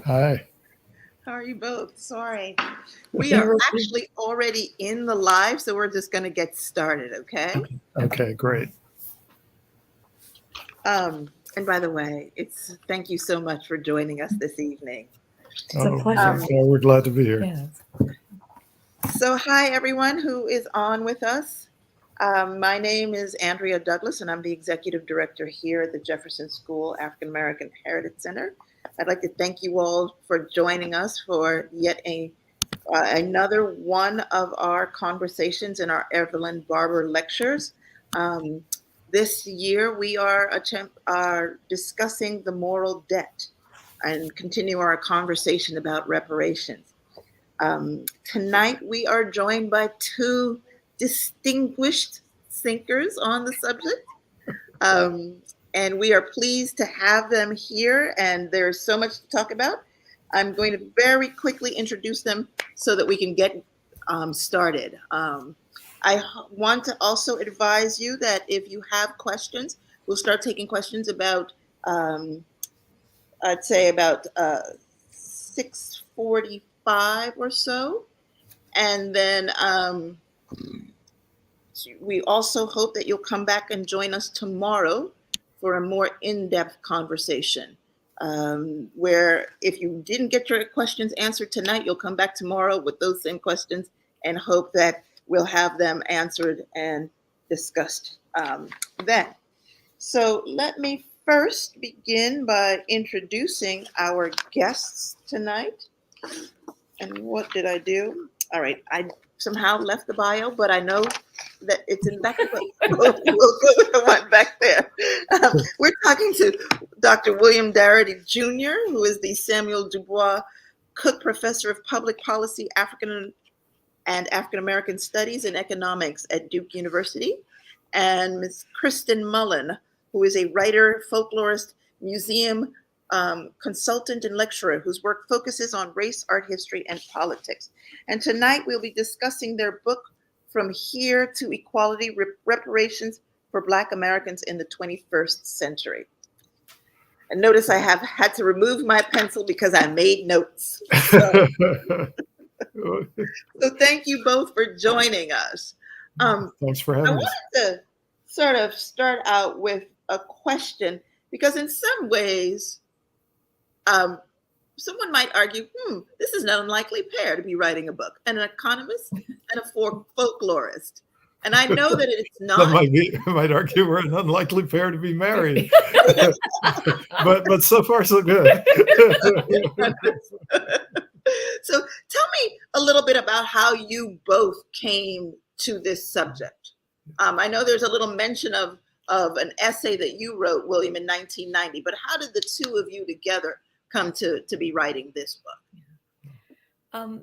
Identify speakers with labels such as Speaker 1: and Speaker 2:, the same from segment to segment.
Speaker 1: Hi.
Speaker 2: How are you both? Sorry. We are actually already in the live, so we're just going to get started, okay?
Speaker 1: Okay, great.
Speaker 2: And by the way, thank you so much for joining us this evening.
Speaker 3: It's a pleasure.
Speaker 1: Well, we're glad to be here.
Speaker 3: Yes.
Speaker 2: So, hi everyone who is on with us. My name is Andrea Douglas, and I'm the executive director here at the Jefferson School African American Heritage Center. I'd like to thank you all for joining us for yet another one of our conversations in our Evelyn Barbour lectures. This year we are discussing the moral debt and continue our conversation about reparations. Tonight we are joined by two distinguished thinkers on the subject. And we are pleased to have them here, and there's so much to talk about. I'm going to very quickly introduce them so that we can get started. I want to also advise you that if you have questions, we'll start taking questions about, I'd say about 6:45 or so. And then we also hope that you'll come back and join us tomorrow for a more in-depth conversation, where if you didn't get your questions answered tonight, you'll come back tomorrow with those same questions and hope that we'll have them answered and discussed then. So let me first begin by introducing our guests tonight. And what did I do? All right, I somehow left the bio, but I know that it's in the back. We'll go with the one back there. We're talking to Dr. William Darity Jr., who is the Samuel Dubois Cook Professor of Public Policy, African and African American Studies and Economics at Duke University, and Ms. Kirsten Mullen, who is a writer, folklorist, museum consultant, and lecturer whose work focuses on race, art history, and politics. And tonight we'll be discussing their book, From Here to Equality, Reparations for Black Americans in the 21st Century. And notice I have had to remove my pencil because I made notes. So thank you both for joining us.
Speaker 1: Thanks for having us.
Speaker 2: I wanted to sort of start out with a question, because in some ways, someone might argue, this is an unlikely pair to be writing a book, an economist and a folklorist. And I know that it's not.
Speaker 1: I might argue we're an unlikely pair to be married. but so far so good.
Speaker 2: So tell me a little bit about how you both came to this subject. I know there's a little mention of an essay that you wrote, William, in 1990, but how did the two of you together come to be writing this book?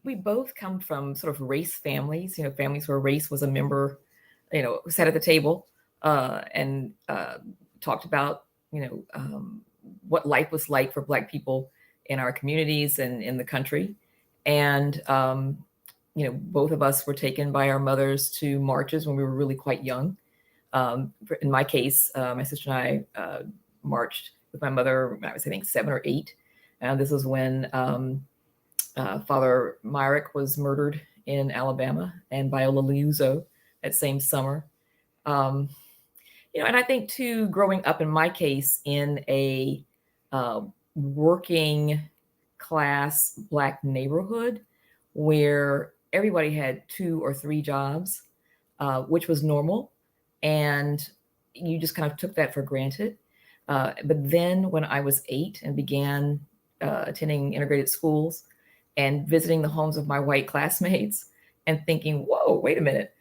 Speaker 3: We both come from sort of race families, families where race was a member, sat at the table and talked about, what life was like for Black people in our communities and in the country. And, both of us were taken by our mothers to marches when we were really quite young. In my case, my sister and I marched with my mother when I was, I think, 7 or 8. And this is when Father Myrick was murdered in Alabama, and Viola Liuzzo that same summer. And I think too, growing up in my case in a working class Black neighborhood where everybody had 2 or 3 jobs, which was normal. And you just kind of took that for granted. But then when I was 8 and began attending integrated schools and visiting the homes of my white classmates and thinking, whoa, wait a minute,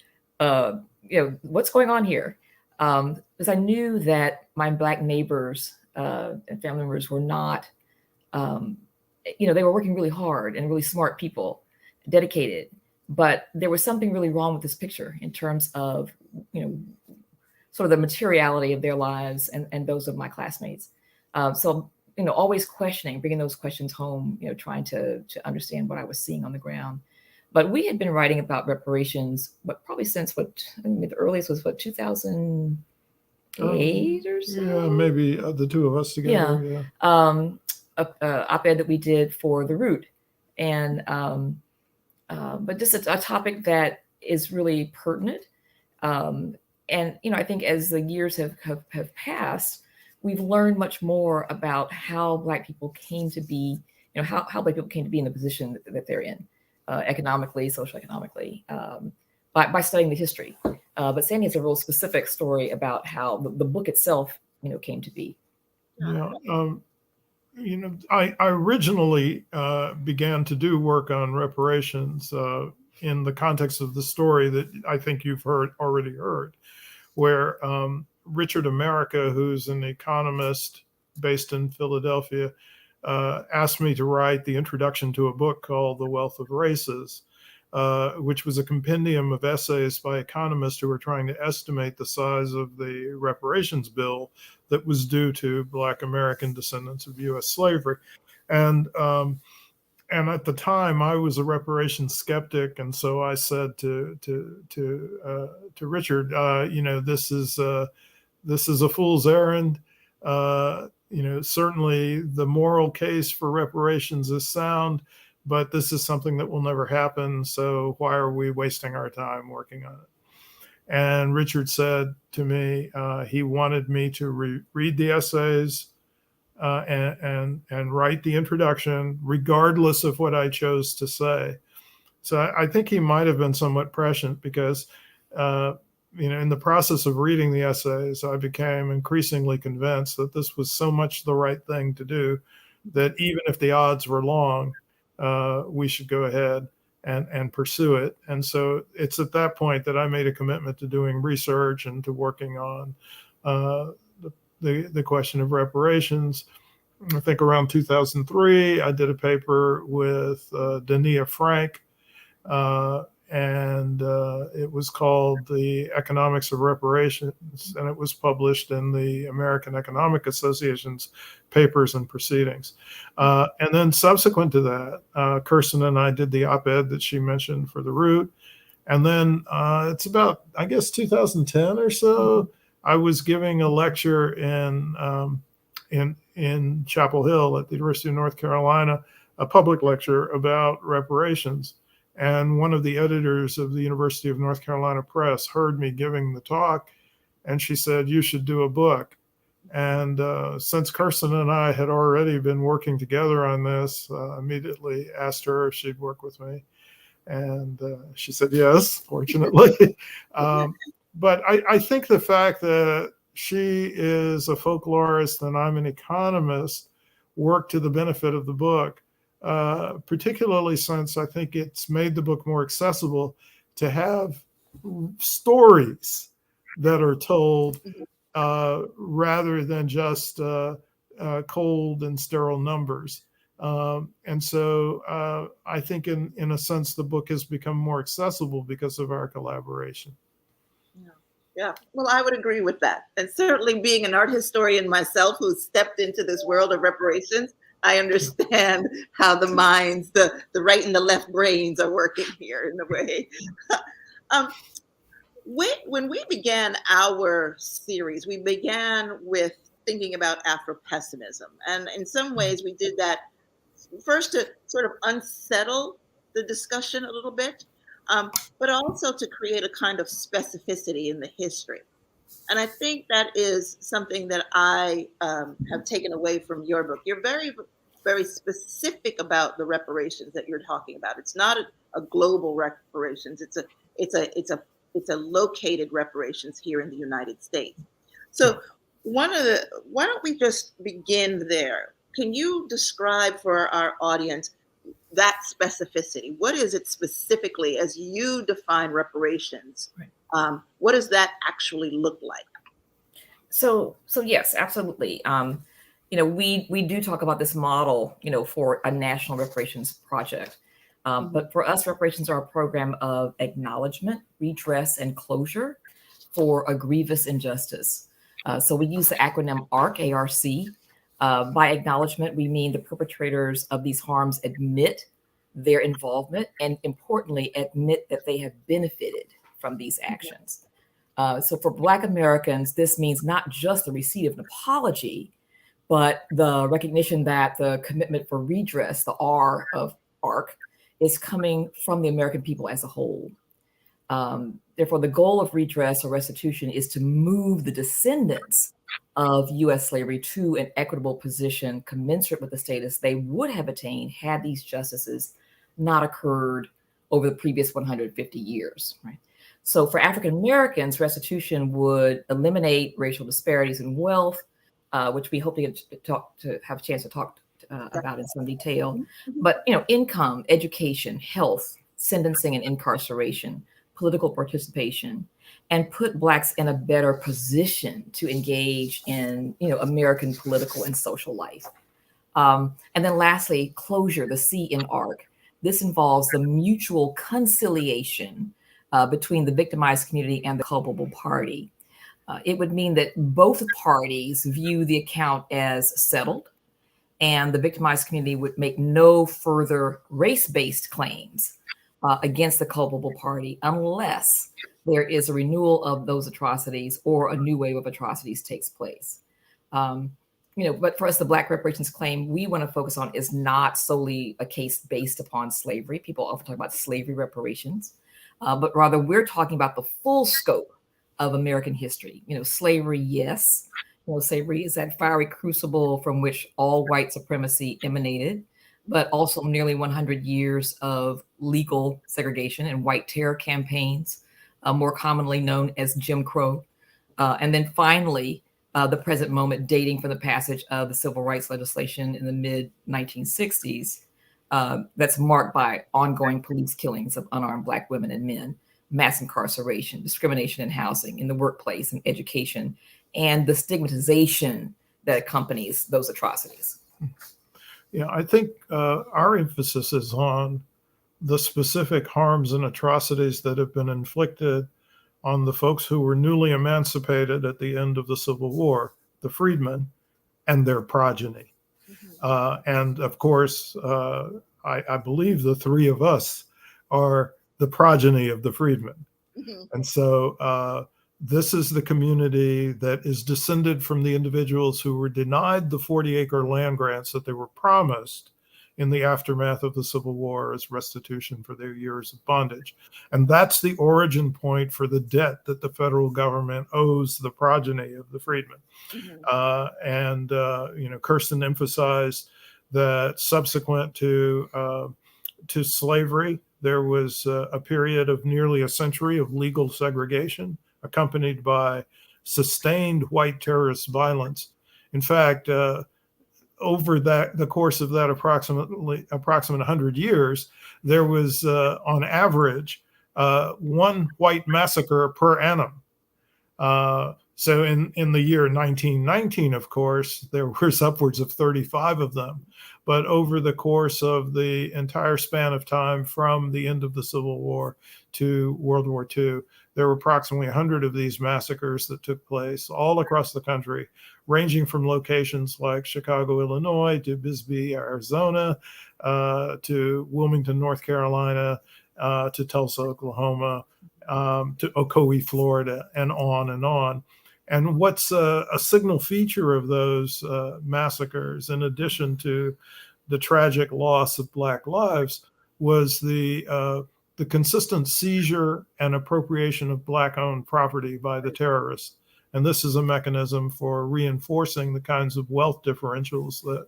Speaker 3: what's going on here? Because I knew that my Black neighbors and family members were not, they were working really hard and really smart people, dedicated. But there was something really wrong with this picture in terms of, sort of the materiality of their lives and those of my classmates. So, always questioning, bringing those questions home, trying to understand what I was seeing on the ground. But we had been writing about reparations, but probably since the earliest was 2008 or so?
Speaker 1: Yeah, maybe the two of us together.
Speaker 3: Yeah. op-ed that we did for The Root. And but just a topic that is really pertinent. And, I think as the years have passed, we've learned much more about how Black people came to be, how Black people came to be in the position that they're in, economically, socioeconomically, by studying the history. But Sandy has a real specific story about how the book itself, came to be.
Speaker 1: Yeah. I originally began to do work on reparations in the context of the story that I think you've already heard, where Richard America, who's an economist based in Philadelphia, asked me to write the introduction to a book called The Wealth of Races, which was a compendium of essays by economists who were trying to estimate the size of the reparations bill that was due to Black American descendants of U.S. slavery. And at the time, I was a reparations skeptic, and so I said to Richard, this is a fool's errand. Certainly the moral case for reparations is sound, but this is something that will never happen. So why are we wasting our time working on it? And Richard said to me, he wanted me to read the essays and write the introduction, regardless of what I chose to say. So I think he might have been somewhat prescient because, in the process of reading the essays, I became increasingly convinced that this was so much the right thing to do that even if the odds were long, we should go ahead and pursue it. And so it's at that point that I made a commitment to doing research and to working on the question of reparations. I think around 2003, I did a paper with Dania Frank, and it was called The Economics of Reparations, and it was published in the American Economic Association's Papers and Proceedings. And then subsequent to that, Kirsten and I did the op-ed that she mentioned for The Root. And then it's about, I guess, 2010 or so, I was giving a lecture in Chapel Hill at the University of North Carolina, a public lecture about reparations. And one of the editors of the University of North Carolina Press heard me giving the talk, and she said, "You should do a book." And since Kirsten and I had already been working together on this, immediately asked her if she'd work with me. And she said yes, fortunately. But I think the fact that she is a folklorist and I'm an economist worked to the benefit of the book, particularly since I think it's made the book more accessible to have stories that are told rather than just cold and sterile numbers. And so I think in a sense, the book has become more accessible because of our collaboration.
Speaker 2: Yeah, well, I would agree with that. And certainly being an art historian myself who stepped into this world of reparations, I understand how the minds, the right and the left brains are working here in a way. When we began our series, we began with thinking about Afro-pessimism. And in some ways we did that first to sort of unsettle the discussion a little bit, but also to create a kind of specificity in the history. And I think that is something that I have taken away from your book. You're very, very specific about the reparations that you're talking about. It's not a global reparations. It's a located reparations here in the United States. So why don't we just begin there? Can you describe for our audience that specificity? What is it specifically as you define reparations? Right. What does that actually look like?
Speaker 3: So yes, absolutely. We do talk about this model, for a national reparations project. But for us, reparations are a program of acknowledgement, redress, and closure for a grievous injustice. So we use the acronym ARC, A-R-C. By acknowledgement, we mean the perpetrators of these harms admit their involvement and, importantly, admit that they have benefited from these actions. So for Black Americans, this means not just the receipt of an apology, but the recognition that the commitment for redress, the R of ARC, is coming from the American people as a whole. Therefore, the goal of redress or restitution is to move the descendants of U.S. slavery to an equitable position commensurate with the status they would have attained had these justices not occurred over the previous 150 years. Right? So for African Americans, restitution would eliminate racial disparities in wealth, which we hope to have a chance to talk about in some detail. But income, education, health, sentencing and incarceration, political participation, and put Blacks in a better position to engage in American political and social life. And then lastly, closure, the C in ARC. This involves the mutual conciliation between the victimized community and the culpable party. It would mean that both parties view the account as settled, and the victimized community would make no further race-based claims against the culpable party unless there is a renewal of those atrocities or a new wave of atrocities takes place. But for us, the Black reparations claim we want to focus on is not solely a case based upon slavery. People often talk about slavery reparations, but rather we're talking about the full scope of American history. Slavery, yes. Slavery is that fiery crucible from which all white supremacy emanated, but also nearly 100 years of legal segregation and white terror campaigns, more commonly known as Jim Crow. And then finally, the present moment dating from the passage of the civil rights legislation in the mid-1960s that's marked by ongoing police killings of unarmed Black women and men, mass incarceration, discrimination in housing, in the workplace, and education, and the stigmatization that accompanies those atrocities.
Speaker 1: Yeah, I think our emphasis is on the specific harms and atrocities that have been inflicted on the folks who were newly emancipated at the end of the Civil War, the freedmen and their progeny. And of course, I believe the three of us are the progeny of the freedmen. And so this is the community that is descended from the individuals who were denied the 40-acre land grants that they were promised in the aftermath of the Civil War as restitution for their years of bondage. And that's the origin point for the debt that the federal government owes the progeny of the freedmen. Kirsten emphasized that subsequent to slavery, there was a period of nearly a century of legal segregation, accompanied by sustained white terrorist violence. In fact, over the course of that approximate 100 years, there was on average one white massacre per annum. So in the year 1919, of course, there was upwards of 35 of them. But over the course of the entire span of time from the end of the Civil War to World War II, there were approximately 100 of these massacres that took place all across the country, ranging from locations like Chicago, Illinois, to Bisbee, Arizona, to Wilmington, North Carolina, to Tulsa, Oklahoma, to Ocoee, Florida, and on and on. And what's a signal feature of those massacres, in addition to the tragic loss of Black lives, was the consistent seizure and appropriation of Black-owned property by the terrorists. And this is a mechanism for reinforcing the kinds of wealth differentials that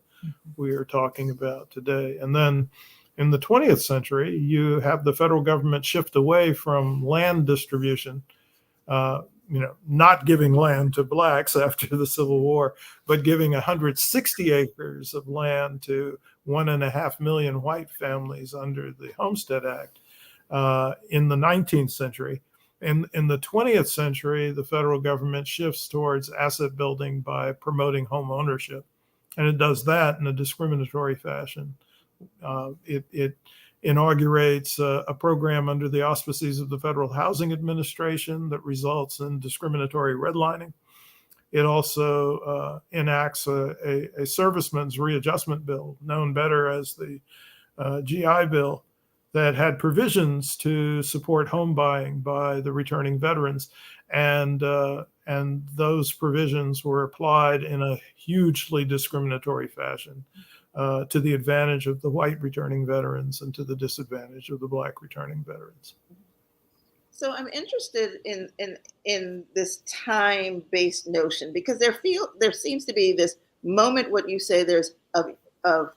Speaker 1: we are talking about today. And then in the 20th century, you have the federal government shift away from land distribution, not giving land to Blacks after the Civil War, but giving 160 acres of land to 1.5 million white families under the Homestead Act in the 19th century. In the 20th century, the federal government shifts towards asset building by promoting home ownership, and it does that in a discriminatory fashion. It inaugurates a program under the auspices of the Federal Housing Administration that results in discriminatory redlining. It also enacts a servicemen's readjustment bill, known better as the GI Bill, that had provisions to support home buying by the returning veterans. And those provisions were applied in a hugely discriminatory fashion to the advantage of the white returning veterans and to the disadvantage of the Black returning veterans.
Speaker 2: So I'm interested in this time-based notion, because there seems to be this moment, what you say, there's of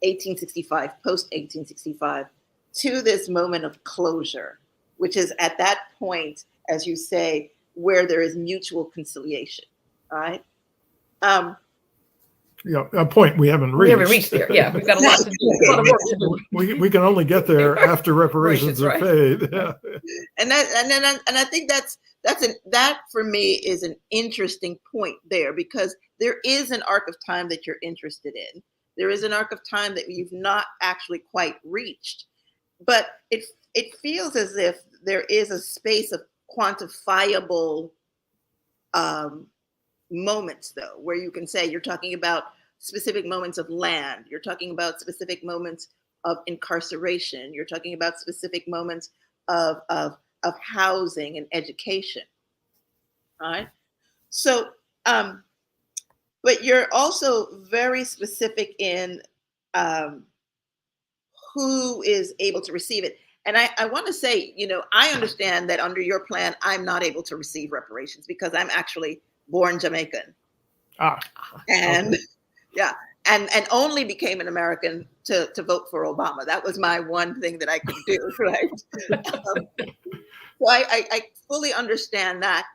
Speaker 2: 1865, post 1865, to this moment of closure, which is at that point, as you say, where there is mutual conciliation, right?
Speaker 1: Yeah, a point we haven't reached.
Speaker 3: We haven't reached there. Yeah, we've got a lot to do. A lot of work to do.
Speaker 1: We can only get there after reparations are paid. Yeah.
Speaker 2: And I think that for me is an interesting point there, because there is an arc of time that you're interested in. There is an arc of time that you've not actually quite reached, but it feels as if there is a space of quantifiable moments, though, where you can say you're talking about specific moments of land, you're talking about specific moments of incarceration, you're talking about specific moments of housing and education. All right. So, but you're also very specific in who is able to receive it. And I want to say, I understand that under your plan, I'm not able to receive reparations because I'm actually born Jamaican. And okay. Yeah, and only became an American to vote for Obama. That was my one thing that I could do, right? So I fully understand that.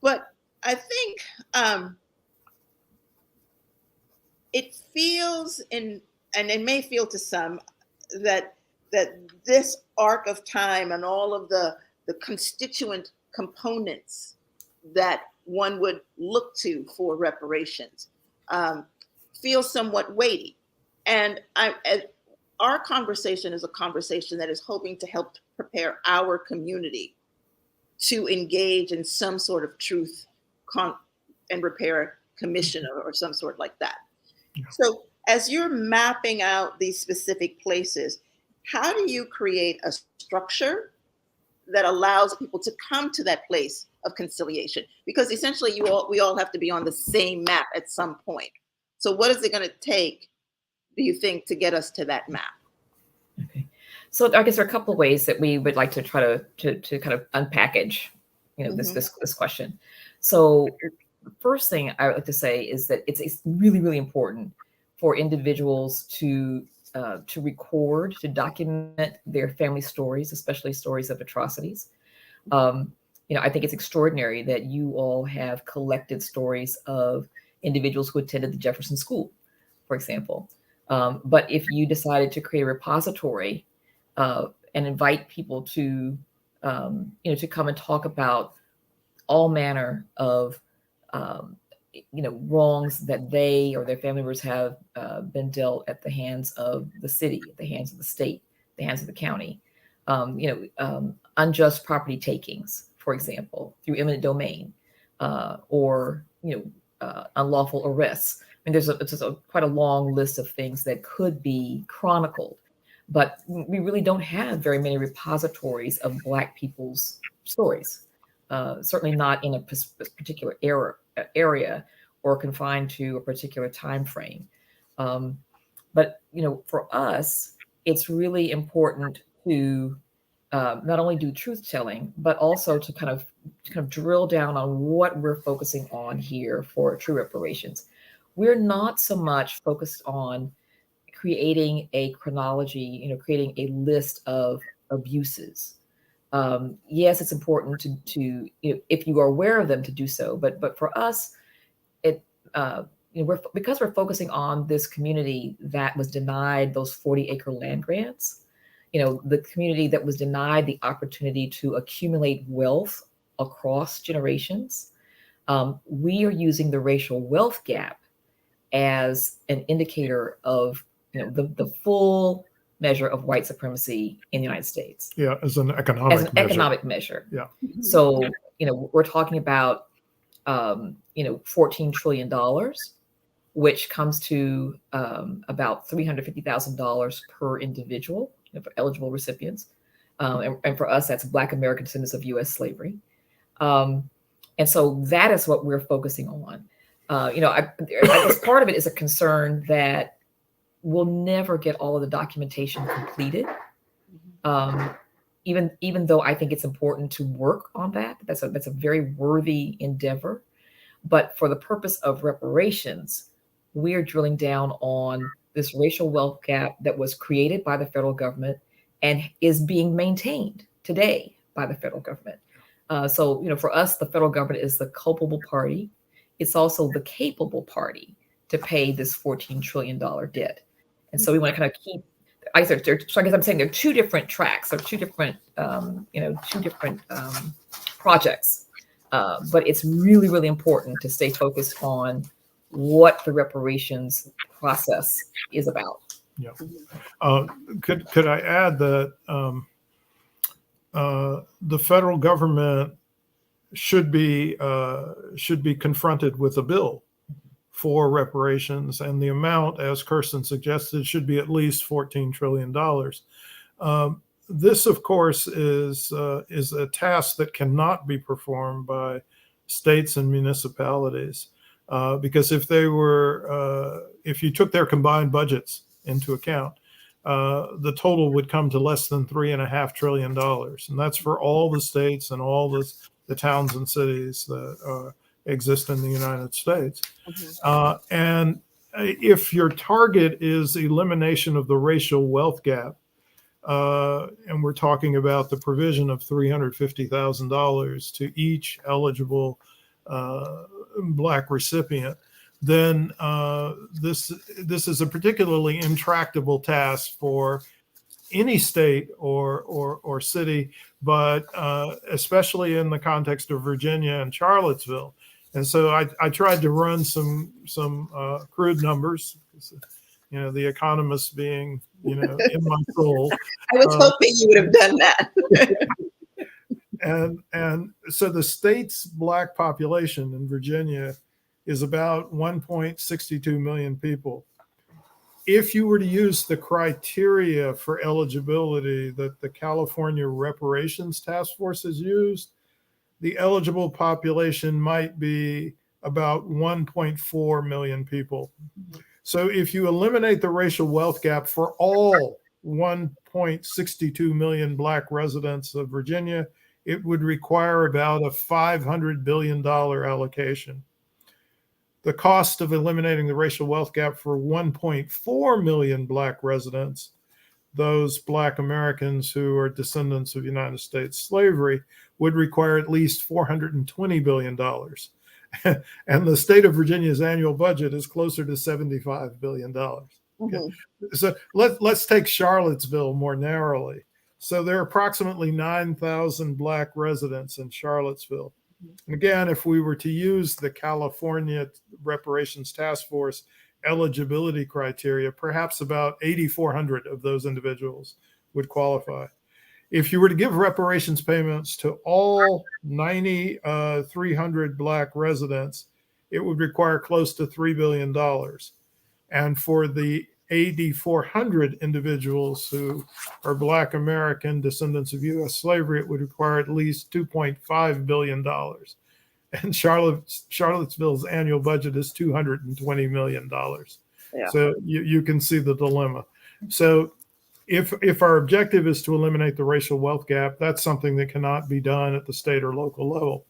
Speaker 2: But I think it feels, and it may feel to some, that this arc of time and all of the constituent components that one would look to for reparations feels somewhat weighty. And our conversation is a conversation that is hoping to help prepare our community to engage in some sort of truth and repair commission or some sort like that. Yeah. So as you're mapping out these specific places, how do you create a structure that allows people to come to that place of conciliation? Because essentially we all have to be on the same map at some point. So what is it going to take, do you think, to get us to that map?
Speaker 3: Okay. So I guess there are a couple of ways that we would like to try to kind of unpackage, this question. So the first thing I would like to say is that it's really, really important for individuals to record, to document their family stories, especially stories of atrocities. I think it's extraordinary that you all have collected stories of individuals who attended the Jefferson School, for example. But if you decided to create a repository and invite people to come and talk about all manner of wrongs that they or their family members have been dealt at the hands of the city, at the hands of the state, the hands of the county, unjust property takings, for example, through eminent domain, or unlawful arrests. I mean, it's quite a long list of things that could be chronicled, but we really don't have very many repositories of Black people's stories. Certainly not in a particular area or confined to a particular time frame. But for us, it's really important to not only do truth telling, but also to kind of drill down on what we're focusing on here for true reparations. We're not so much focused on creating a chronology, creating a list of abuses. Yes, it's important to if you are aware of them, to do so. But for us, because we're focusing on this community that was denied those 40-acre land grants, the community that was denied the opportunity to accumulate wealth across generations. We are using the racial wealth gap as an indicator of the full measure of white supremacy in the United States.
Speaker 1: Yeah, as an economic measure. Yeah.
Speaker 3: So, we're talking about, $14 trillion, which comes to about $350,000 per individual, for eligible recipients. And for us, that's Black American descendants of U.S. slavery. And so that is what we're focusing on. I guess part of it is a concern that we'll never get all of the documentation completed. Even though I think it's important to work on that, that's a very worthy endeavor. But for the purpose of reparations, we're drilling down on this racial wealth gap that was created by the federal government and is being maintained today by the federal government. So for us, the federal government is the culpable party. It's also the capable party to pay this $14 trillion debt. And so we want to kind of keep, I guess I'm saying there are two different tracks, or two different projects. But it's really, really important to stay focused on what the reparations process is about.
Speaker 1: Yeah. Could I add that the federal government should be confronted with a bill for reparations, and the amount, as Kirsten suggested, should be at least $14 trillion. This, of course, is a task that cannot be performed by states and municipalities, because if you took their combined budgets into account, the total would come to less than $3.5 trillion, and that's for all the states and all the towns and cities that exist in the United States. And if your target is elimination of the racial wealth gap, and we're talking about the provision of $350,000 to each eligible Black recipient, then this is a particularly intractable task for any state or city, but especially in the context of Virginia and Charlottesville. And so I tried to run some crude numbers, the economist being in my soul.
Speaker 2: I was hoping you would have done that.
Speaker 1: And so the state's Black population in Virginia is about 1.62 million people. If you were to use the criteria for eligibility that the California Reparations Task Force has used, the eligible population might be about 1.4 million people. So if you eliminate the racial wealth gap for all 1.62 million Black residents of Virginia, it would require about a $500 billion allocation. The cost of eliminating the racial wealth gap for 1.4 million Black residents, those Black Americans who are descendants of United States slavery, would require at least $420 billion. And the state of Virginia's annual budget is closer to $75 billion. Okay. So let's take Charlottesville more narrowly. So there are approximately 9,000 Black residents in Charlottesville. And again, if we were to use the California Reparations Task Force eligibility criteria, perhaps about 8,400 of those individuals would qualify. If you were to give reparations payments to all 9,300 Black residents, it would require close to $3 billion. And for the 8,400 individuals who are Black American descendants of U.S. slavery, it would require at least $2.5 billion. And Charlottesville's annual budget is $220 million. Yeah. So you can see the dilemma. So if our objective is to eliminate the racial wealth gap, that's something that cannot be done at the state or local level.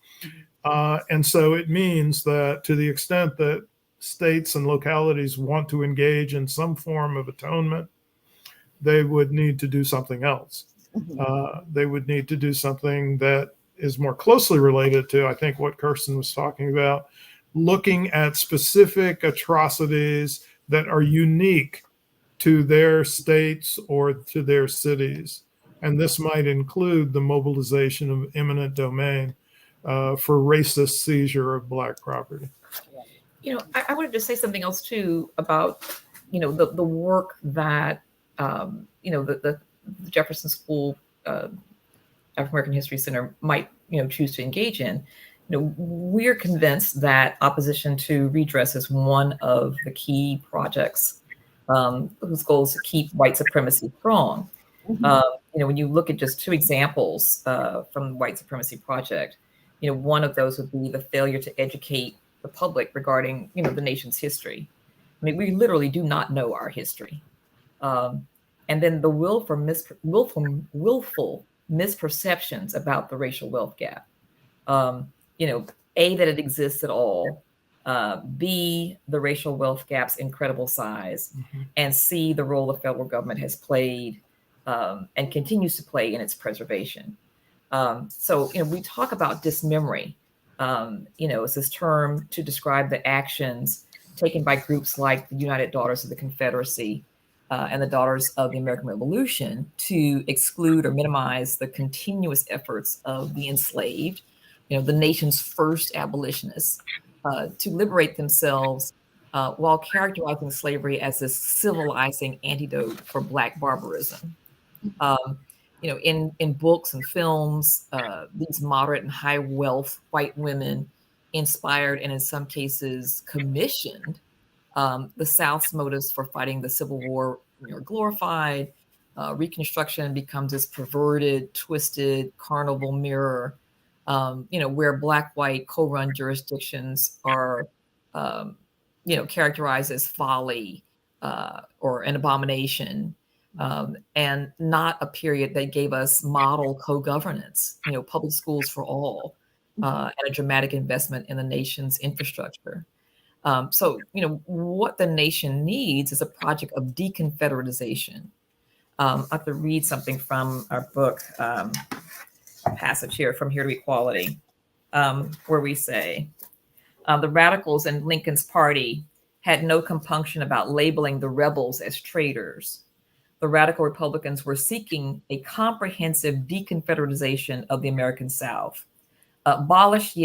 Speaker 1: And so it means that to the extent that states and localities want to engage in some form of atonement, they would need to do something else. They would need to do something that is more closely related to, I think, what Kirsten was talking about, looking at specific atrocities that are unique to their states or to their cities. And this might include the mobilization of eminent domain for racist seizure of Black property.
Speaker 3: I wanted to say something else too about, the work that, the Jefferson School African American History Center might, choose to engage in. We're convinced that opposition to redress is one of the key projects whose goal is to keep white supremacy strong. When you look at just two examples from the White Supremacy Project, one of those would be the failure to educate the public regarding, the nation's history. I mean, we literally do not know our history. And then the willful misperceptions about the racial wealth gap. A, that it exists at all. B, the racial wealth gap's incredible size. And C, the role the federal government has played and continues to play in its preservation. So, we talk about dismemory. It's this term to describe the actions taken by groups like the United Daughters of the Confederacy and the Daughters of the American Revolution to exclude or minimize the continuous efforts of the enslaved, the nation's first abolitionists, to liberate themselves while characterizing slavery as this civilizing antidote for Black barbarism. In books and films, these moderate and high wealth white women inspired and in some cases commissioned the South's motives for fighting the Civil War are glorified. Reconstruction becomes this perverted, twisted carnival mirror, where Black-white co-run jurisdictions are, characterized as folly or an abomination, and not a period that gave us model co-governance, public schools for all, and a dramatic investment in the nation's infrastructure. So, what the nation needs is a project of deconfederatization. I have to read something from our book, a passage here, From Here to Equality, where we say, the radicals in Lincoln's party had no compunction about labeling the rebels as traitors. The radical Republicans were seeking a comprehensive deconfederatization of the American South. Abolish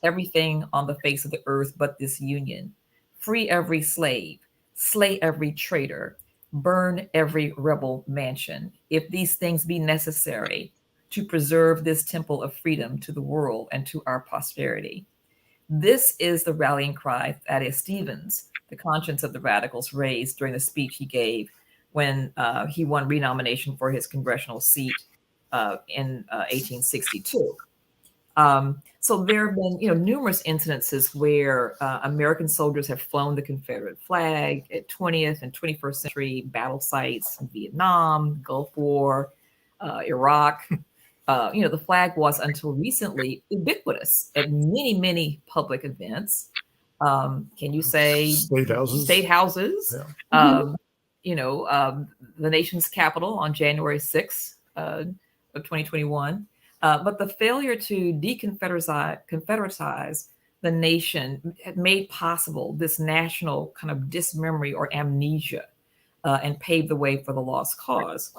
Speaker 3: everything on the face of the earth but this union. Free every slave, slay every traitor, burn every rebel mansion, if these things be necessary to preserve this temple of freedom to the world and to our posterity. This is the rallying cry Thaddeus Stevens, the conscience of the radicals, raised during the speech he gave when he won renomination for his congressional seat in 1862. So there have been, numerous incidences where American soldiers have flown the Confederate flag at 20th and 21st century battle sites in Vietnam, Gulf War, Iraq. The flag was until recently ubiquitous at many, many public events. Can you say
Speaker 1: state houses?
Speaker 3: State houses. Yeah. The nation's capital on January 6th of 2021. But the failure to deconfederatize the nation had made possible this national kind of dismemory or amnesia and paved the way for the lost cause.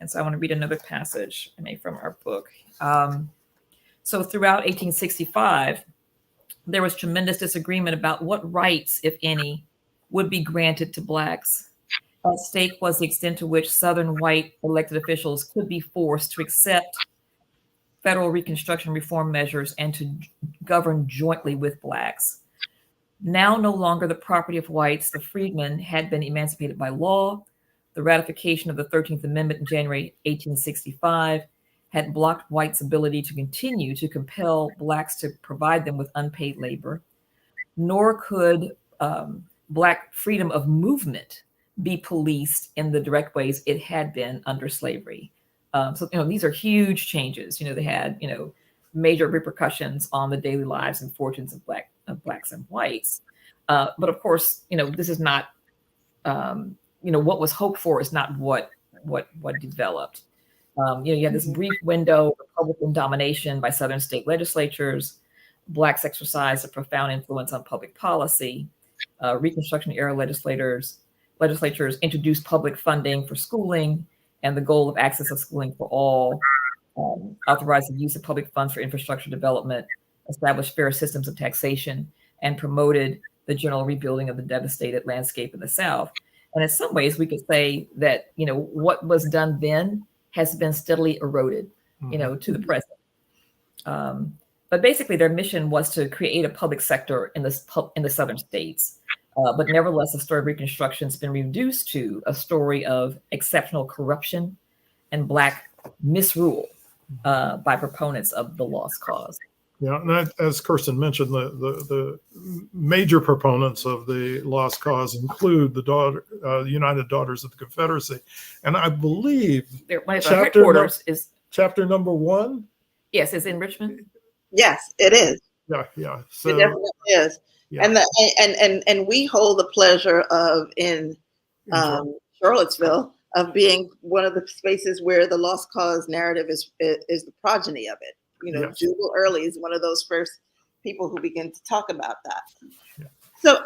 Speaker 3: And so I want to read another passage from our book. So throughout 1865, there was tremendous disagreement about what rights, if any, would be granted to Blacks. At stake was the extent to which Southern white elected officials could be forced to accept federal Reconstruction reform measures and to govern jointly with Blacks. Now no longer the property of whites, the freedmen had been emancipated by law. The ratification of the 13th Amendment in January 1865 had blocked whites' ability to continue to compel Blacks to provide them with unpaid labor, nor could Black freedom of movement be policed in the direct ways it had been under slavery. So these are huge changes. They had, major repercussions on the daily lives and fortunes of Blacks and whites. But of course, this is not, what was hoped for is not what developed. You had this brief window of Republican domination by Southern state legislatures. Blacks exercised a profound influence on public policy. Reconstruction era legislatures introduced public funding for schooling and the goal of access to schooling for all, authorized the use of public funds for infrastructure development, established fair systems of taxation, and promoted the general rebuilding of the devastated landscape in the South. And in some ways, we could say that, what was done then has been steadily eroded, to the present. But basically, their mission was to create a public sector in the Southern states. But nevertheless, the story of Reconstruction has been reduced to a story of exceptional corruption, and Black misrule by proponents of the lost cause.
Speaker 1: Yeah, and as Kirsten mentioned, the major proponents of the lost cause include the United Daughters of the Confederacy, and I believe
Speaker 3: Their headquarters is
Speaker 1: chapter number 1.
Speaker 3: Yes, it's in Richmond.
Speaker 2: Yes, it is.
Speaker 1: Yeah.
Speaker 2: It
Speaker 1: So
Speaker 2: definitely is.
Speaker 1: yeah.
Speaker 2: And we hold the pleasure of in Charlottesville of being one of the spaces where the lost cause narrative is the progeny of it.
Speaker 1: Yes.
Speaker 2: Jubal Early is one of those first people who begin to talk about that.
Speaker 1: Yeah.
Speaker 2: So,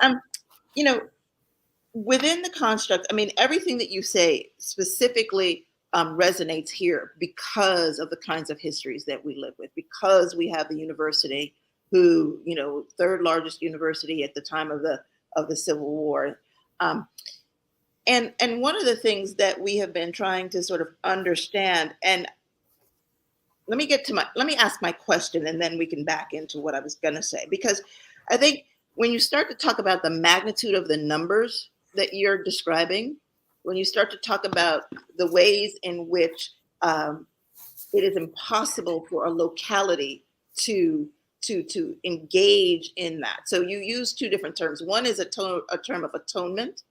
Speaker 2: within the construct, I mean, everything that you say specifically resonates here because of the kinds of histories that we live with, because we have the university who, third largest university at the time of the Civil War. And one of the things that we have been trying to sort of understand, and let me ask my question and then we can back into what I was going to say, because I think when you start to talk about the magnitude of the numbers that you're describing, when you start to talk about the ways in which it is impossible for a locality to engage in that. So you use two different terms. One is a term of atonement,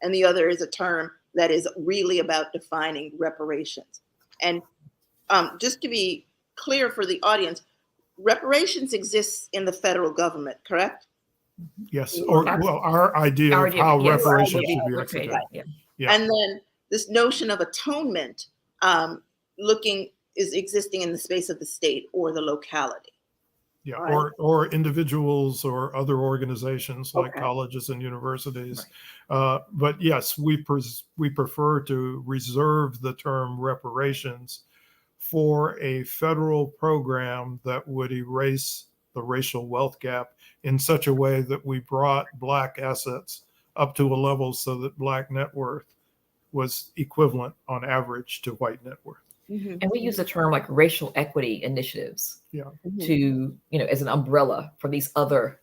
Speaker 2: and the other is a term that is really about defining reparations. And just to be clear for the audience, reparations exists in the federal government, correct?
Speaker 1: Yes, our idea of how reparations should be executed.
Speaker 2: Right. Yeah. And then this notion of atonement is existing in the space of the state or the locality.
Speaker 1: Yeah, right. or individuals or other organizations like colleges and universities. Right. But yes, we prefer to reserve the term reparations for a federal program that would erase the racial wealth gap in such a way that we brought Black assets up to a level so that Black net worth was equivalent on average to white net worth.
Speaker 3: Mm-hmm. And we use the term like racial equity initiatives to, as an umbrella for these other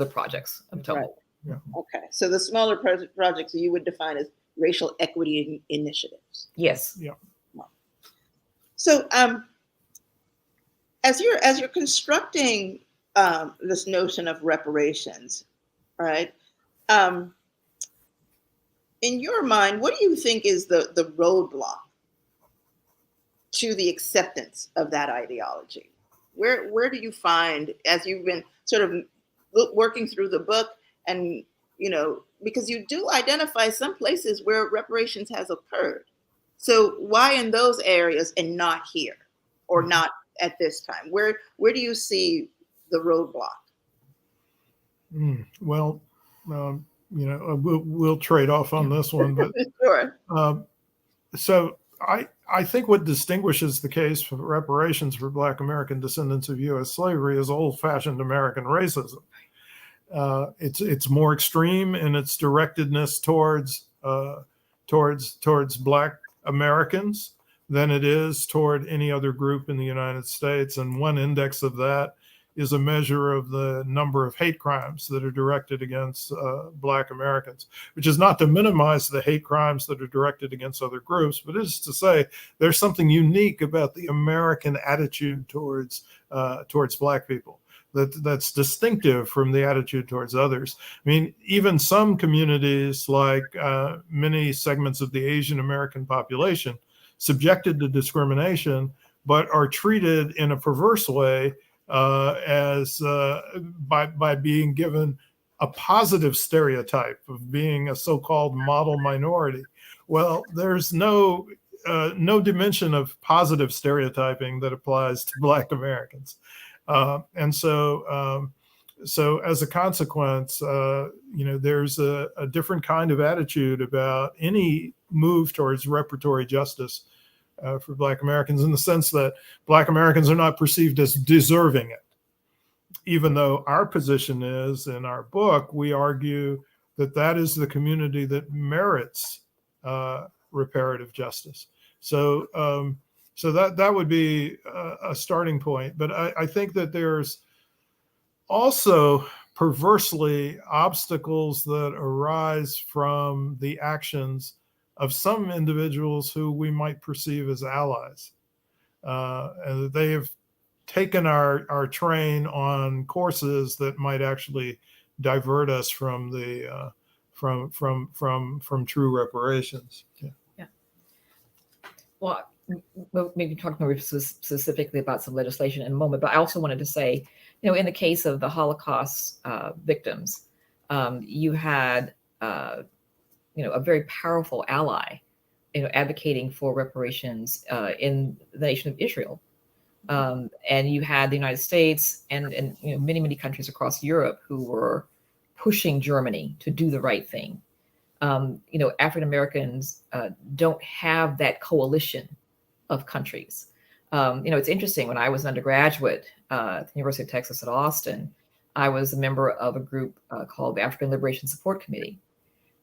Speaker 3: projects I'm told.
Speaker 2: Right. Yeah. Okay. So the smaller projects you would define as racial equity initiatives.
Speaker 3: Yes.
Speaker 1: Yeah.
Speaker 2: So as you're constructing this notion of reparations, right? In your mind, what do you think is the roadblock to the acceptance of that ideology? Where do you find, as you've been sort of working through the book, and because you do identify some places where reparations has occurred. So why in those areas and not here, or not at this time? Where do you see the roadblock?
Speaker 1: Well, we'll trade off on this one, but
Speaker 2: sure.
Speaker 1: So I think what distinguishes the case for reparations for Black American descendants of U.S. slavery is old-fashioned American racism. It's more extreme in its directedness towards Black Americans than it is toward any other group in the United States. And one index of that is a measure of the number of hate crimes that are directed against Black Americans, which is not to minimize the hate crimes that are directed against other groups, but is to say there's something unique about the American attitude towards Black people that's distinctive from the attitude towards others. I mean, even some communities, like many segments of the Asian American population, subjected to discrimination, but are treated in a perverse way as by being given a positive stereotype of being a so-called model minority. Well, there's no dimension of positive stereotyping that applies to Black Americans. And so as a consequence, there's a different kind of attitude about any move towards reparatory justice for Black Americans, in the sense that Black Americans are not perceived as deserving it. Even though our position is, in our book, we argue that is the community that merits reparative justice. So that would be a starting point. But I think that there's also perversely obstacles that arise from the actions of some individuals who we might perceive as allies. And they have taken our train on courses that might actually divert us from the from true reparations. Yeah.
Speaker 3: Yeah. Well, we'll maybe talk more specifically about some legislation in a moment, but I also wanted to say, in the case of the Holocaust victims, you had, a very powerful ally, advocating for reparations in the nation of Israel. And you had the United States and many, many countries across Europe who were pushing Germany to do the right thing. African Americans don't have that coalition of countries. It's interesting. When I was an undergraduate at the University of Texas at Austin, I was a member of a group called the African Liberation Support Committee.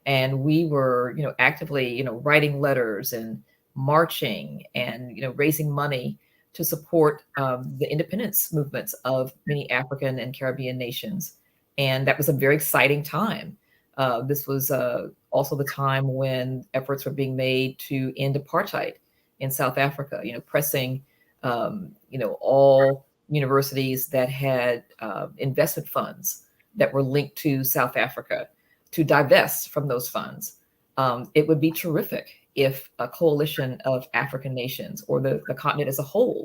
Speaker 3: And we were, actively, writing letters and marching and, raising money to support the independence movements of many African and Caribbean nations. And that was a very exciting time. This was also the time when efforts were being made to end apartheid in South Africa, pressing, all universities that had investment funds that were linked to South Africa to divest from those funds. It would be terrific if a coalition of African nations or the continent as a whole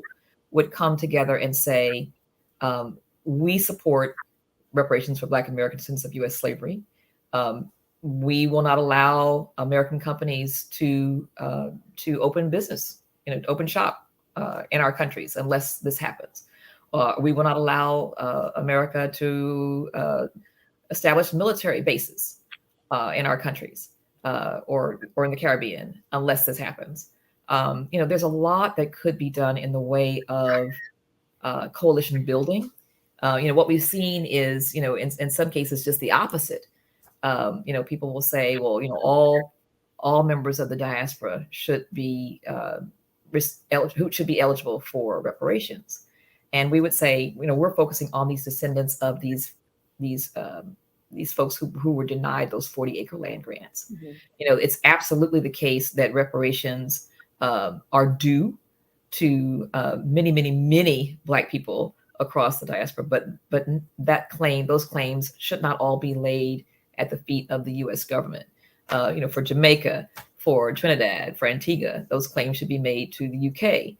Speaker 3: would come together and say, we support reparations for Black American descendants of U.S. slavery. We will not allow American companies to open business, open shop in our countries unless this happens. We will not allow America to establish military bases in our countries or in the Caribbean unless this happens. There's a lot that could be done in the way of coalition building. What we've seen is, in some cases, just the opposite. People will say, well, all members of the diaspora should be eligible for reparations. And we would say, we're focusing on these descendants of these folks who were denied those 40-acre land grants. Mm-hmm. It's absolutely the case that reparations are due to many, many, many Black people across the diaspora, but those claims should not all be laid at the feet of the U.S. government. For Jamaica, for Trinidad, for Antigua, those claims should be made to the UK.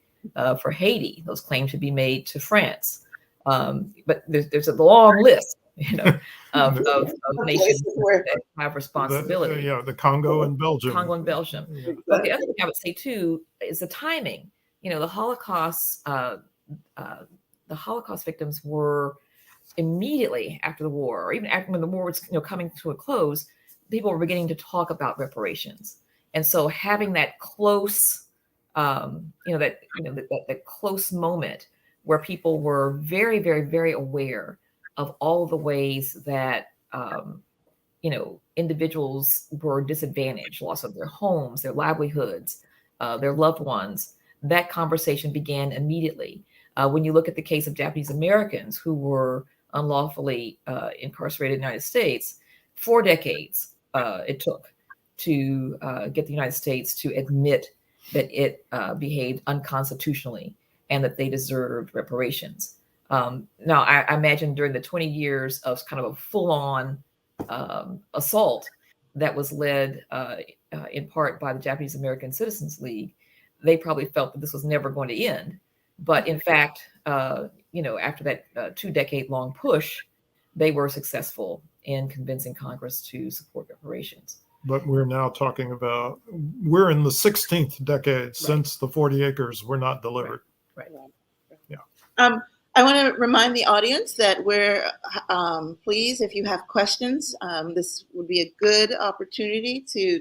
Speaker 3: For Haiti, those claims should be made to France. But there's a long list, of nations that have responsibility.
Speaker 1: The Congo and Belgium.
Speaker 3: Yeah. But the other thing I would say too is the timing. The Holocaust victims were immediately after the war, or even after when the war was coming to a close, people were beginning to talk about reparations. And so having that close, that close moment where people were very, very, very aware of all of the ways that, individuals were disadvantaged, loss of their homes, their livelihoods, their loved ones, that conversation began immediately. When you look at the case of Japanese Americans who were unlawfully incarcerated in the United States, 4 decades it took to get the United States to admit that it behaved unconstitutionally and that they deserved reparations. Now, I imagine during the 20 years of kind of a full-on assault that was led in part by the Japanese American Citizens League, they probably felt that this was never going to end. But in fact, after that 2-decade-long push, they were successful in convincing Congress to support reparations.
Speaker 1: But we're now talking about, we're in the 16th decade since the 40 acres were not delivered.
Speaker 3: Right.
Speaker 1: Yeah.
Speaker 2: I want to remind the audience that please, if you have questions, this would be a good opportunity to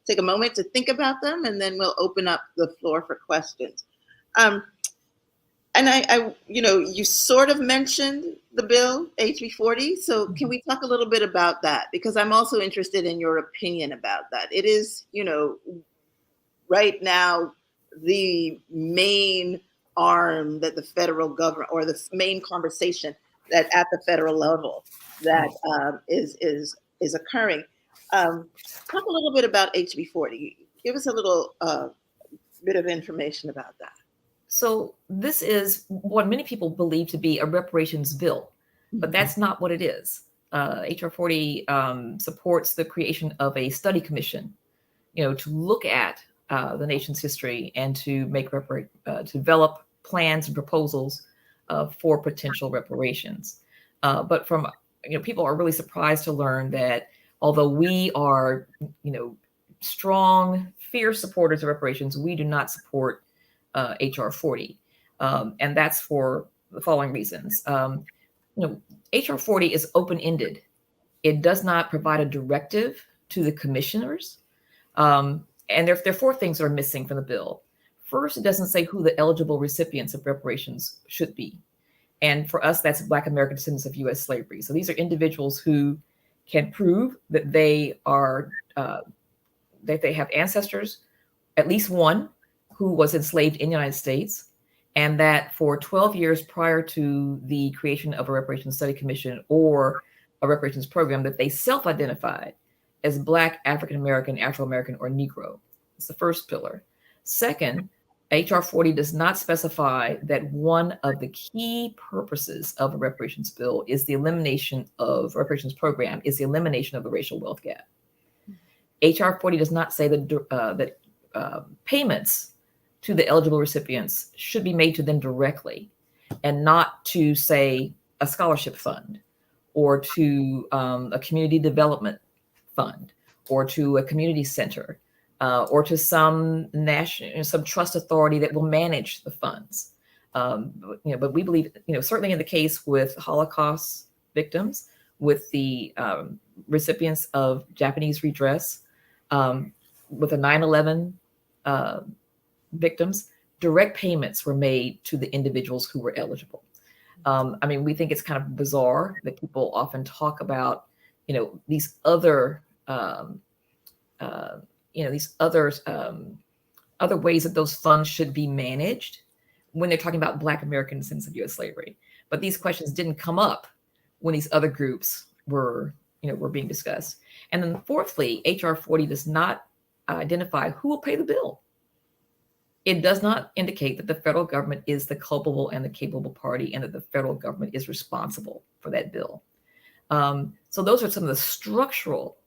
Speaker 2: take a moment to think about them, and then we'll open up the floor for questions. And I you sort of mentioned the bill, HB 40. So can we talk a little bit about that? Because I'm also interested in your opinion about that. It is, right now, the main arm that the federal government, or the main conversation that at the federal level that is occurring. Talk a little bit about HB 40. Give us a little bit of information about that.
Speaker 3: So this is what many people believe to be a reparations bill, but that's not what it is. HR 40 supports the creation of a study commission, to look at the nation's history and to make to develop plans and proposals for potential reparations. But from people are really surprised to learn that although we are strong, fierce supporters of reparations, we do not support HR 40, and that's for the following reasons. HR 40 is open-ended. It does not provide a directive to the commissioners. And there are four things that are missing from the bill. First, it doesn't say who the eligible recipients of reparations should be. And for us, that's Black American descendants of U.S. slavery. So these are individuals who can prove that they are, that they have ancestors, at least one, who was enslaved in the United States, and that for 12 years prior to the creation of a reparations study commission or a reparations program, that they self-identified as Black, African-American, Afro-American, or Negro. It's the first pillar. Second, HR 40 does not specify that one of the key purposes of a reparations bill is the elimination of reparations program, is the elimination of the racial wealth gap. HR 40 does not say that payments to the eligible recipients should be made to them directly and not to, say, a scholarship fund or to a community development fund or to a community center or to some some trust authority that will manage the funds. But we believe, certainly in the case with Holocaust victims, with the recipients of Japanese redress, with the 9/11 victims, direct payments were made to the individuals who were eligible. We think it's kind of bizarre that people often talk about, these other, other ways that those funds should be managed when they're talking about Black American descendants of U.S. slavery. But these questions didn't come up when these other groups were being discussed. And then fourthly, HR 40 does not identify who will pay the bill. It does not indicate that the federal government is the culpable and the capable party and that the federal government is responsible for that bill. So those are some of the structural,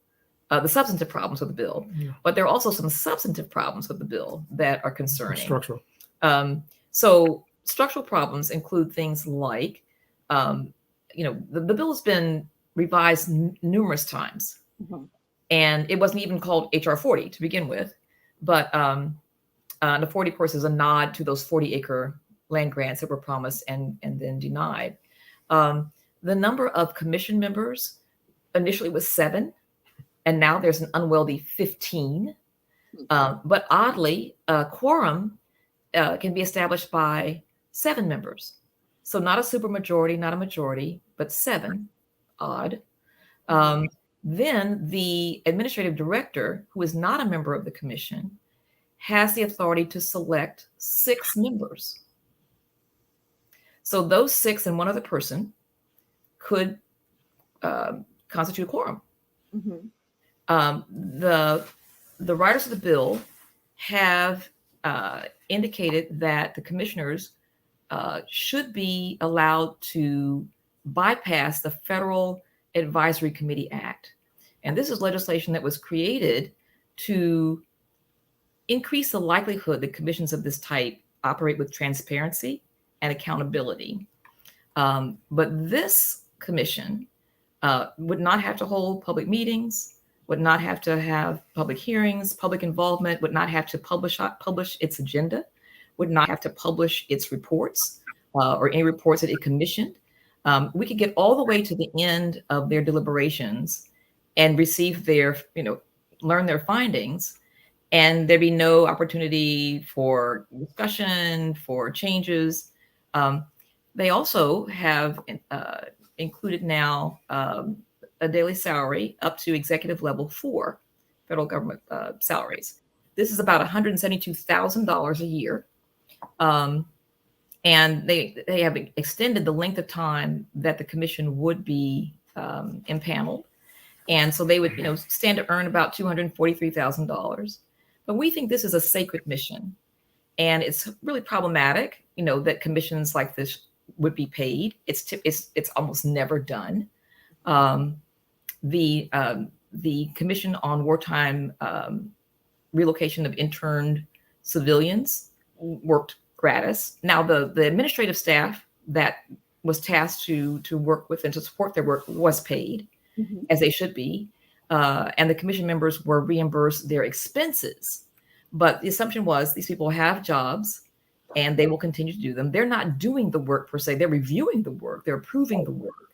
Speaker 3: the substantive problems with the bill, but there are also some substantive problems with the bill that are concerning.
Speaker 1: Structural.
Speaker 3: So structural problems include things like, the bill has been revised numerous times, and it wasn't even called HR 40 to begin with, but the 40, of course, is a nod to those 40-acre land grants that were promised and then denied. The number of commission members initially was 7, and now there's an unwieldy 15. But oddly, a quorum can be established by 7 members. So not a supermajority, not a majority, but 7. Odd. Then the administrative director, who is not a member of the commission, has the authority to select 6 members. So those 6 and one other person could constitute a quorum. The writers of the bill have indicated that the commissioners should be allowed to bypass the Federal Advisory Committee Act. And this is legislation that was created to increase the likelihood that commissions of this type operate with transparency and accountability. But this commission would not have to hold public meetings, would not have to have public hearings, public involvement, would not have to publish its agenda, would not have to publish its reports or any reports that it commissioned. We could get all the way to the end of their deliberations and receive their, learn their findings, and there'd be no opportunity for discussion, for changes. They also have included now a daily salary up to executive level for federal government salaries. This is about $172,000 a year. And they have extended the length of time that the commission would be impaneled. And so they would, stand to earn about $243,000. But we think this is a sacred mission. And it's really problematic, that commissions like this would be paid. It's almost never done. The Commission on Wartime Relocation of Interned Civilians worked gratis. Now, the administrative staff that was tasked to work with and to support their work was paid, as they should be. And the commission members were reimbursed their expenses. But the assumption was these people have jobs and they will continue to do them. They're not doing the work per se. They're reviewing the work. They're approving the work.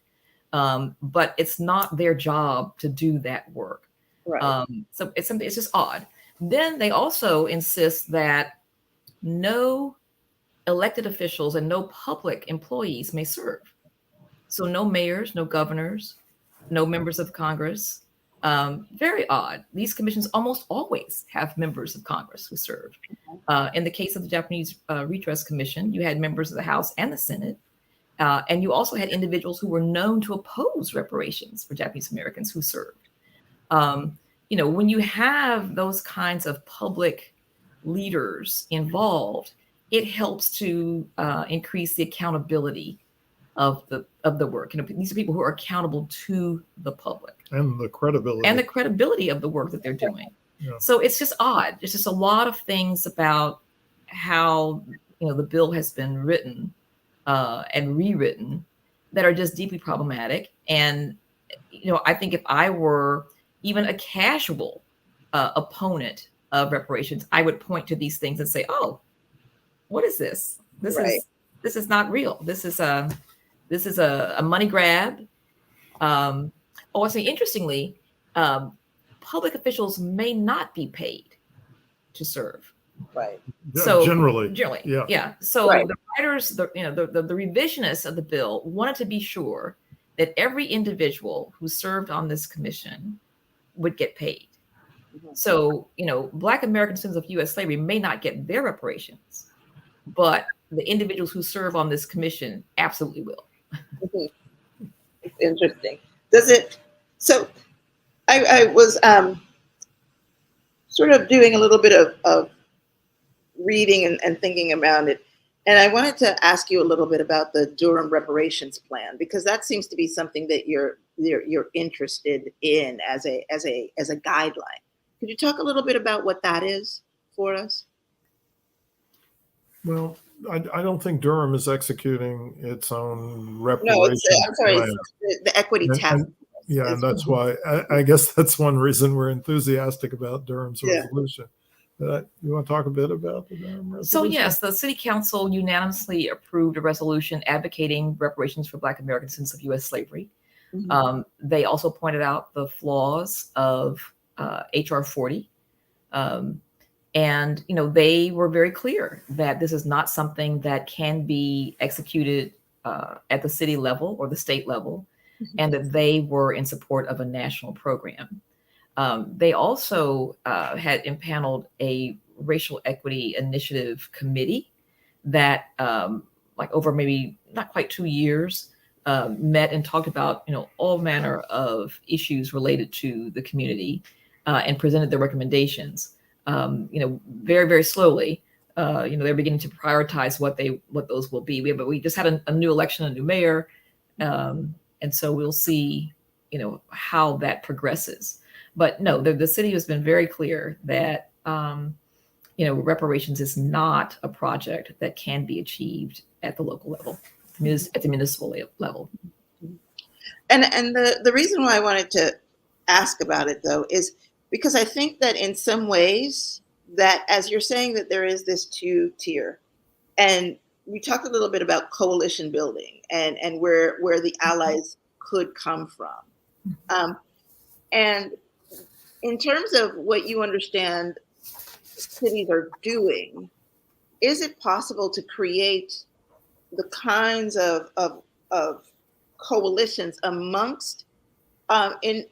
Speaker 3: But it's not their job to do that work.
Speaker 2: Right.
Speaker 3: So it's just odd. Then they also insist that no elected officials and no public employees may serve. So no mayors, no governors, no members of Congress. Very odd. These commissions almost always have members of Congress who serve. In the case of the Japanese Redress Commission, you had members of the House and the Senate. And you also had individuals who were known to oppose reparations for Japanese Americans who served. When you have those kinds of public leaders involved, it helps to increase the accountability of the work. These are people who are accountable to the public.
Speaker 1: And the credibility.
Speaker 3: Of the work that they're doing.
Speaker 1: Yeah.
Speaker 3: So it's just odd. It's just a lot of things about how the bill has been written and rewritten that are just deeply problematic. And I think if I were even a casual opponent of reparations, I would point to these things and say, "Oh, what is this? This is not real. This is a money grab." Interestingly, public officials may not be paid to serve.
Speaker 2: Right.
Speaker 1: Yeah,
Speaker 3: So
Speaker 1: generally,
Speaker 3: yeah. So
Speaker 2: Right.
Speaker 3: the writers, the revisionists of the bill wanted to be sure that every individual who served on this commission would get paid. So, Black American descendants of U.S. slavery may not get their reparations, but the individuals who serve on this commission absolutely will.
Speaker 2: It's interesting. So I was sort of doing a little bit of reading and thinking about it. And I wanted to ask you a little bit about the Durham reparations plan, because that seems to be something that you're interested in as a guideline. Could you talk a little bit about what that is for us?
Speaker 1: Well, I don't think Durham is executing its own
Speaker 2: No,
Speaker 1: reparations
Speaker 2: I'm sorry,
Speaker 1: plan.
Speaker 2: it's the equity task.
Speaker 1: Yeah, and that's why I guess that's one reason we're enthusiastic about Durham's resolution. You want to talk a bit about the Durham resolution?
Speaker 3: So yes, the City Council unanimously approved a resolution advocating reparations for Black Americans descendants of U.S. slavery. They also pointed out the flaws of H.R. 40. And they were very clear that this is not something that can be executed at the city level or the state level, and that they were in support of a national program. They also had impaneled a racial equity initiative committee that, over maybe not quite 2 years, met and talked about all manner of issues related to the community and presented their recommendations. Very, very slowly, they're beginning to prioritize what those will be. We just had a new election, a new mayor. And so we'll see, how that progresses. But no, the city has been very clear that, reparations is not a project that can be achieved at the local level, at the municipal level.
Speaker 2: And the reason why I wanted to ask about it, though, is because I think that in some ways that, as you're saying, that there is this two-tier, and we talked a little bit about coalition building and where the allies could come from. And in terms of what you understand cities are doing, is it possible to create the kinds of coalitions amongst in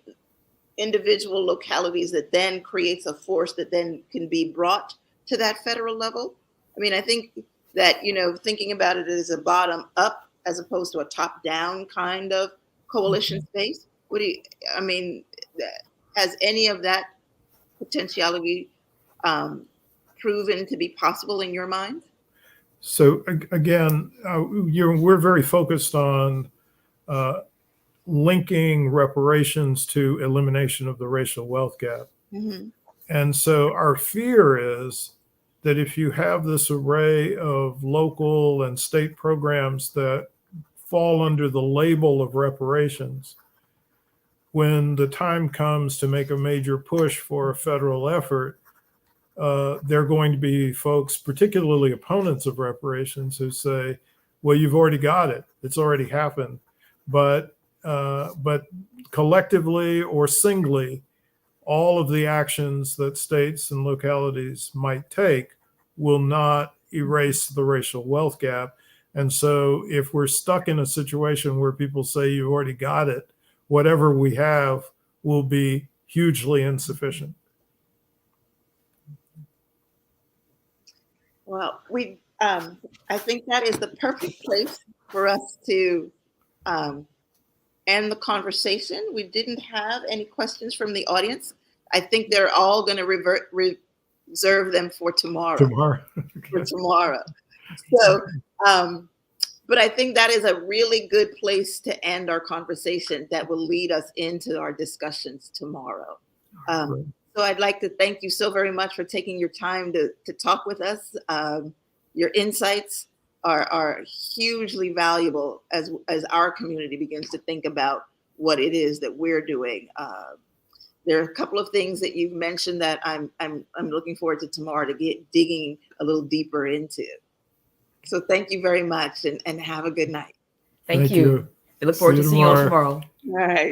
Speaker 2: individual localities that then creates a force that then can be brought to that federal level? I mean, I think that, thinking about it as a bottom up as opposed to a top down kind of coalition space. Has any of that potentiality proven to be possible in your mind?
Speaker 1: So again, we're very focused on linking reparations to elimination of the racial wealth gap.
Speaker 2: Mm-hmm.
Speaker 1: And so our fear is that if you have this array of local and state programs that fall under the label of reparations, when the time comes to make a major push for a federal effort, there are going to be folks, particularly opponents of reparations, who say, well, you've already got it. It's already happened. But collectively or singly, all of the actions that states and localities might take will not erase the racial wealth gap. And so if we're stuck in a situation where people say you've already got it, whatever we have will be hugely insufficient.
Speaker 2: Well, I think that is the perfect place for us to end the conversation. We didn't have any questions from the audience. I think they're all going to reserve them for tomorrow. For tomorrow. So, but I think that is a really good place to end our conversation that will lead us into our discussions tomorrow. So I'd like to thank you so very much for taking your time to talk with us. Your insights are hugely valuable as our community begins to think about what it is that we're doing. There are a couple of things that you've mentioned that I'm looking forward to tomorrow to get digging a little deeper into. So thank you very much and have a good night.
Speaker 3: Thank you. I look forward to seeing you all tomorrow.
Speaker 2: All right.